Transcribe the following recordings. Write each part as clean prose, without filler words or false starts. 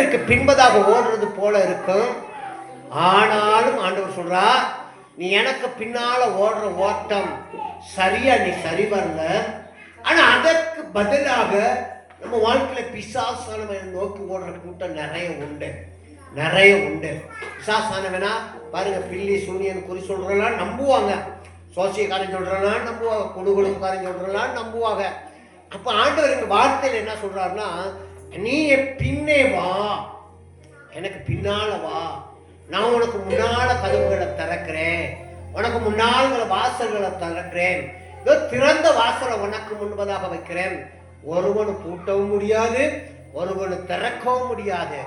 ஆண்டவருக்கு பின்பதாக ஓடுறது போல இருக்கும். ஆனாலும் ஆண்டவர் சொல்றா, நீ எனக்கு பின்னால ஓடுற ஓட்டம் சரியா, நீ சரி வரல. ஆனா அதற்கு பதிலாக நம்ம வாழ்க்கையில பிசாசானவனை நோக்கி ஓடுற கூட்டம் நிறைய உண்டு, நிறைய உண்டு. பிசாசானவனா பாருங்க, பில்லி சூனியன் குறி சொல்றலாம் நம்புவாங்க, சோசியக்காரன் சொல்றலாம் நம்புவாங்க, குடுகுடுக்காரன் சொல்றலாம் நம்புவாங்க. அப்ப ஆண்டவர் எங்க வார்த்தையில என்ன சொல்றாருன்னா, நீ பின்னே வா, எனக்கு பின்னால வா, நான் உனக்கு முன்னால கதவுகளை திறக்கிறேன், உனக்கு முன்னால் வாசல்களை திறக்கிறேன், திறந்த வாசலை உனக்கு முன்பதாக வைக்கிறேன். ஒருவனு பூட்டவும் முடியாது, ஒருவனு திறக்கவும் முடியாது,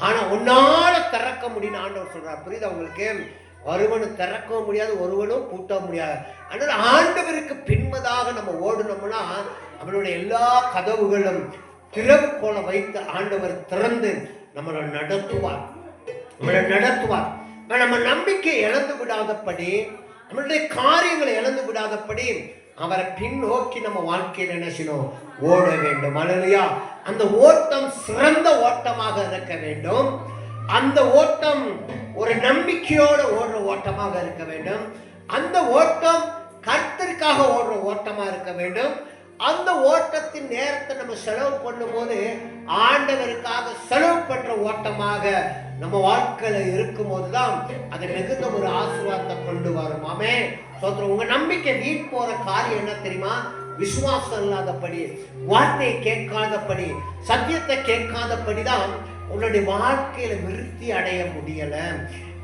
ஆனா உன்னால திறக்க முடியும் ஆண்டவர் சொல்றார். புரியுதா உங்களுக்கு? ஒருவனு திறக்கவும் முடியாது, ஒருவனும் பூட்டவும் முடியாது. அதனால ஆண்டவருக்கு பின்பதாக நம்ம ஓடணும்னா அவனுடைய எல்லா கதவுகளும் திறவு போல வைத்து ஆண்டவர் திறந்து நம்மளை நடத்துவார், நம்மளை நடத்துவார். நம்ம நம்பிக்கை இழந்து விடாதபடி, நம்மளுடைய காரியங்களை இழந்து விடாதபடி அவரை பின்னோக்கி நம்ம வாழ்க்கையில் என்ன செய்யணும்? ஓட வேண்டும். அல்லேலூயா. அந்த ஓட்டம் சிறந்த ஓட்டமாக இருக்க வேண்டும். அந்த ஓட்டம் ஒரு நம்பிக்கையோட ஓடுற ஓட்டமாக இருக்க வேண்டும். அந்த ஓட்டம் கர்த்தருக்காக ஓடுற ஓட்டமா இருக்க வேண்டும். அந்த ஓட்டத்தின் நேரத்தை நம்ம செலவு பண்ணும்போது ஆண்டவருக்காக செலவு பண்ற ஓட்டமாக நம்ம வாழ்க்கையில இருக்கும் போதுதான் அது மிகுந்த ஒரு ஆசீர்வாதத்தை கொண்டு வரும். ஆமென். சோத்திரம். உங்க நம்பிக்கை வீண் போற காரியம் என்ன தெரியுமா? விசுவாசம் இல்லாதபடி, வார்த்தையை கேட்காதபடி, சத்தியத்தை கேட்காதபடிதான் உன்னுடைய வாழ்க்கையில விருத்தி அடைய முடியல.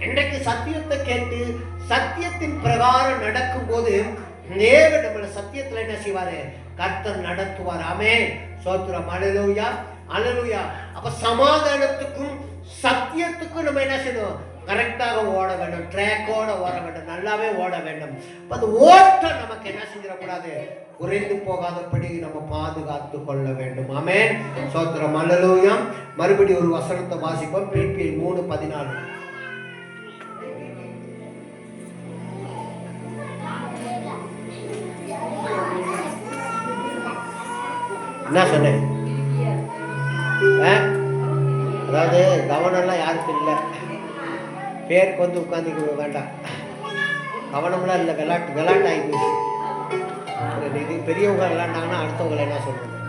இன்றைக்கு சத்தியத்தை கேட்டு சத்தியத்தின் பிரகாரம் நடக்கும் போது தேவன் நம்மள சத்தியத்துல என்ன செய்வாரு? கர்த்தர் நடத்துவார். ஆமென். சோத்திரம். அல்லேலூயா, அல்லேலூயா. அப்ப சமாதானத்துக்கும் சத்தியத்துக்கும் நம்ம என்ன செய்யணும்? கரெக்டாக ஓட வேண்டும், ட்ராக்கோட ஓட வேண்டும், நல்லாவே ஓட வேண்டும். அந்த ஓட்டம் நமக்கு என்ன செஞ்சிடக்கூடாது? குறைந்து போகாதபடி நம்ம பாதுகாத்து கொள்ள வேண்டும். ஆமென். சோத்திரம். அல்லேலூயா. மறுபடி ஒரு வசனத்தை வாசிப்போம். பிலிப்பியர் 3:14. என்ன சொன்னேன்? அதாவது கவனம்லாம் யாருக்கும் இல்லை, பேருக்கு வந்து உட்காந்துக்க வேண்டாம். கவனம்லாம் இல்லை, விளையாட்டு ஆகி போச்சு. இது பெரியவங்க விளையாண்டாங்கன்னா அடுத்தவங்களை என்ன சொல்றது?